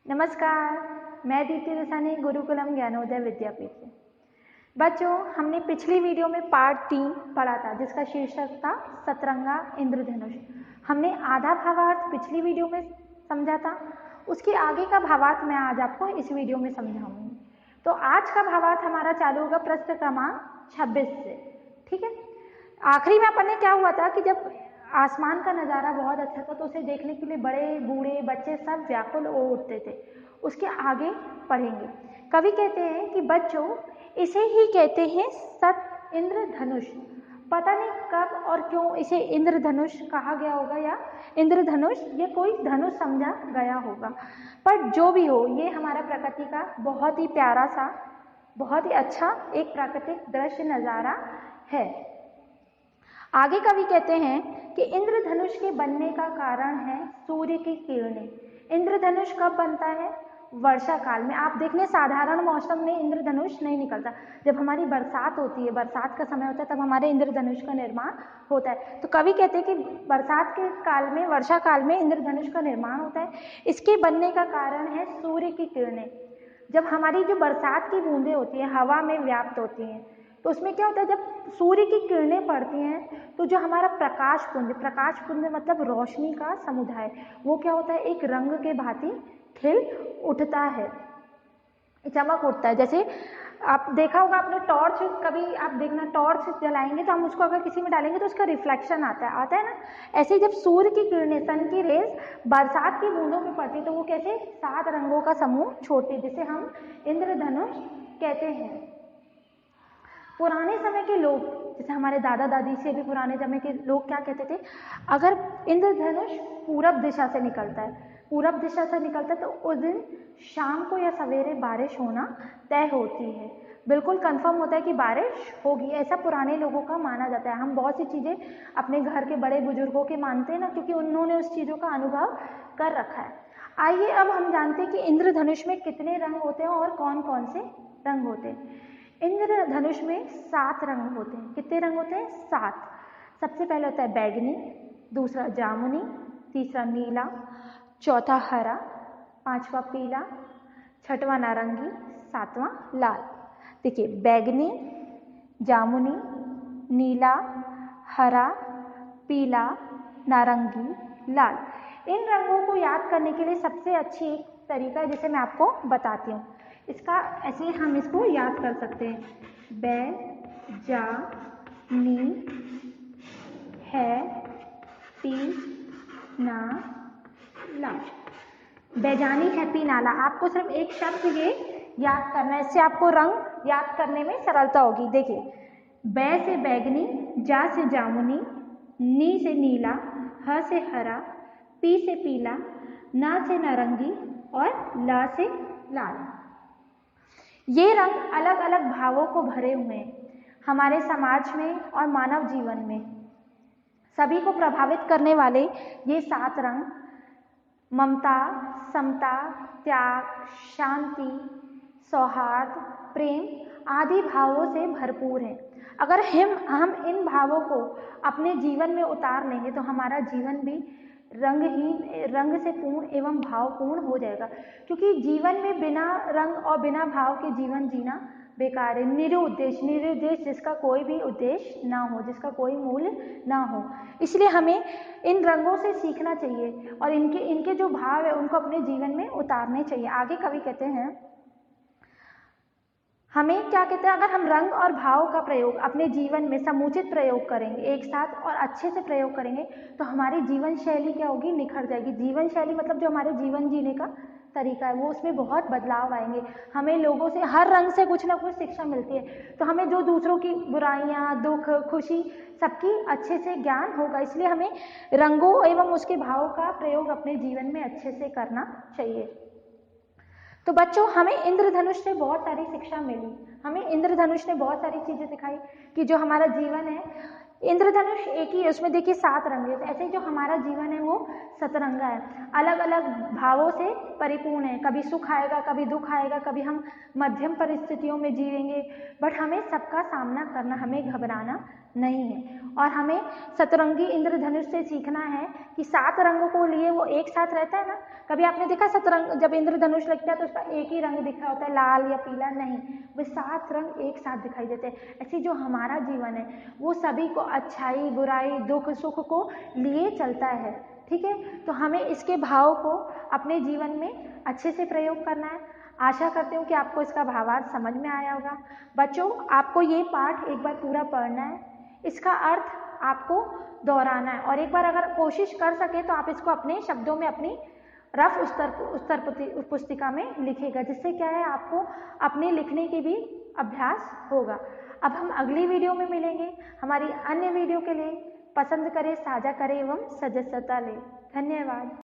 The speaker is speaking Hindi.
नमस्कार, मैं दीप्ति रसानी गुरुकुलम ज्ञानोदय विद्यापीठ से। बच्चों, हमने पिछली वीडियो में पार्ट 3 पढ़ा था जिसका शीर्षक था सतरंगा इंद्रधनुष। हमने आधा भावार्थ पिछली वीडियो में समझा था, उसके आगे का भावार्थ मैं आज आपको इस वीडियो में समझाऊंगी। तो आज का भावार्थ हमारा चालू होगा प्रश्न क्रमांक 26 से। ठीक है। आखिरी में अपन ने क्या हुआ था कि जब आसमान का नज़ारा बहुत अच्छा था तो उसे देखने के लिए बड़े बूढ़े बच्चे सब व्याकुल हो उठते थे। उसके आगे पढ़ेंगे। कवि कहते हैं कि बच्चों, इसे ही कहते हैं सत इंद्रधनुष। पता नहीं कब और क्यों इसे इंद्रधनुष कहा गया होगा या इंद्रधनुष या कोई धनुष समझा गया होगा, पर जो भी हो ये हमारा प्रकृति का बहुत ही प्यारा सा, बहुत ही अच्छा एक प्राकृतिक दृश्य नज़ारा है। आगे कवि कहते हैं कि इंद्रधनुष के बनने का कारण है सूर्य की किरणें। इंद्रधनुष कब बनता है? वर्षा काल में। आप देखने साधारण मौसम में इंद्रधनुष नहीं निकलता। जब हमारी बरसात होती है, बरसात का समय होता है, तब हमारे इंद्रधनुष का निर्माण होता है। तो कवि कहते हैं कि बरसात के काल में, वर्षा काल में इंद्रधनुष का निर्माण होता है। इसके बनने का कारण है सूर्य की किरणें। जब हमारी जो बरसात की बूंदें होती हैं हवा में व्याप्त होती हैं, तो उसमें क्या होता है, जब सूर्य की किरणें पड़ती हैं तो जो हमारा प्रकाश पुंज मतलब रोशनी का समुदाय, वो क्या होता है, एक रंग के भांति खिल उठता है, चमक उठता है। जैसे आप देखा होगा आपने टॉर्च, कभी आप देखना टॉर्च जलाएंगे तो हम उसको अगर किसी में डालेंगे तो उसका रिफ्लेक्शन आता है ना। ऐसे ही जब सूर्य की किरणें, सन की रेज बरसात की बूंदों में पड़ती तो वो कैसे 7 रंगों का समूह छोड़ती, जिसे हम इंद्रधनुष कहते हैं। पुराने समय के लोग, जैसे हमारे दादा दादी से भी पुराने समय के लोग क्या कहते थे, अगर इंद्रधनुष पूरब दिशा से निकलता है तो उस दिन शाम को या सवेरे बारिश होना तय होती है। बिल्कुल कंफर्म होता है कि बारिश होगी, ऐसा पुराने लोगों का माना जाता है। हम बहुत सी चीज़ें अपने घर के बड़े बुजुर्गों के मानते हैं ना, क्योंकि उन्होंने उस चीज़ों का अनुभव कर रखा है। आइए अब हम जानते हैं कि इंद्रधनुष में कितने रंग होते हैं और कौन कौन से रंग होते हैं। इंद्रधनुष में 7 रंग होते हैं। कितने रंग होते हैं? 7। सबसे पहले होता है बैगनी, दूसरा जामुनी, तीसरा नीला, चौथा हरा, 5वां पीला, 6वां नारंगी, 7वां लाल। देखिए, बैगनी, जामुनी, नीला, हरा, पीला, नारंगी, लाल। इन रंगों को याद करने के लिए सबसे अच्छी एक तरीका है जिसे मैं आपको बताती हूँ। इसका ऐसे हम इसको याद कर सकते हैं। बै जा नी है पी ना ला। बैजानी हैप्पी नाला। आपको सिर्फ एक शब्द ये याद करना है, इससे आपको रंग याद करने में सरलता होगी। देखिए, बै से बैगनी, जा से जामुनी, नी से नीला, ह से हरा, पी से पीला, ना से नारंगी और ला से लाल। ये रंग अलग अलग भावों को भरे हुए हैं। हमारे समाज में और मानव जीवन में सभी को प्रभावित करने वाले ये 7 रंग ममता, समता, त्याग, शांति, सौहार्द, प्रेम आदि भावों से भरपूर हैं। अगर हम इन भावों को अपने जीवन में उतार लेंगे तो हमारा जीवन भी रंग से पूर्ण एवं भावपूर्ण हो जाएगा। क्योंकि जीवन में बिना रंग और बिना भाव के जीवन जीना बेकार है। निरुद्देश्य जिसका कोई भी उद्देश्य ना हो, जिसका कोई मूल्य ना हो। इसलिए हमें इन रंगों से सीखना चाहिए और इनके जो भाव है उनको अपने जीवन में उतारने चाहिए। आगे कवि कहते हैं, हमें क्या कहते हैं, अगर हम रंग और भाव का प्रयोग अपने जीवन में समुचित प्रयोग करेंगे, एक साथ और अच्छे से प्रयोग करेंगे, तो हमारी जीवन शैली क्या होगी, निखर जाएगी। जीवन शैली मतलब जो हमारे जीवन जीने का तरीका है वो उसमें बहुत बदलाव आएंगे। हमें लोगों से, हर रंग से कुछ ना कुछ शिक्षा मिलती है, तो हमें जो दूसरों की बुराइयां, दुख, खुशी सबकी अच्छे से ज्ञान होगा। इसलिए हमें रंगों एवं उसके भाव का प्रयोग अपने जीवन में अच्छे से करना चाहिए। तो बच्चों, हमें इंद्रधनुष से बहुत सारी शिक्षा मिली। हमें इंद्रधनुष ने बहुत सारी चीज़ें सिखाई कि जो हमारा जीवन है, इंद्रधनुष एक ही है, उसमें देखिए 7 रंग है। ऐसे जो हमारा जीवन है वो सतरंगा है, अलग अलग भावों से परिपूर्ण है। कभी सुख आएगा, कभी दुख आएगा, कभी हम मध्यम परिस्थितियों में जीवेंगे, बट हमें सबका सामना करना, हमें घबराना नहीं है। और हमें सतरंगी इंद्रधनुष से सीखना है कि 7 रंगों को लिए वो एक साथ रहता है ना। कभी आपने देखा सतरंग जब इंद्रधनुष लगता है तो उसका एक ही रंग दिख रहा होता है, लाल या पीला? नहीं, वे 7 रंग एक साथ दिखाई देते हैं। ऐसे जो हमारा जीवन है वो सभी को अच्छाई, बुराई, दुख, सुख को लिए चलता है, ठीक है। तो हमें इसके भाव को अपने जीवन में अच्छे से प्रयोग करना है। आशा करती हूँ कि आपको इसका भावार्थ समझ में आया होगा। बच्चों, आपको ये पाठ एक बार पूरा पढ़ना है, इसका अर्थ आपको दोहराना है, और एक बार अगर कोशिश कर सके तो आप इसको अपने शब्दों में अपनी रफ उत्तर पुस्तिका में लिखेगा, जिससे क्या है आपको अपने लिखने की भी अभ्यास होगा। अब हम अगली वीडियो में मिलेंगे। हमारी अन्य वीडियो के लिए पसंद करें, साझा करें एवं सदस्यता लें। धन्यवाद।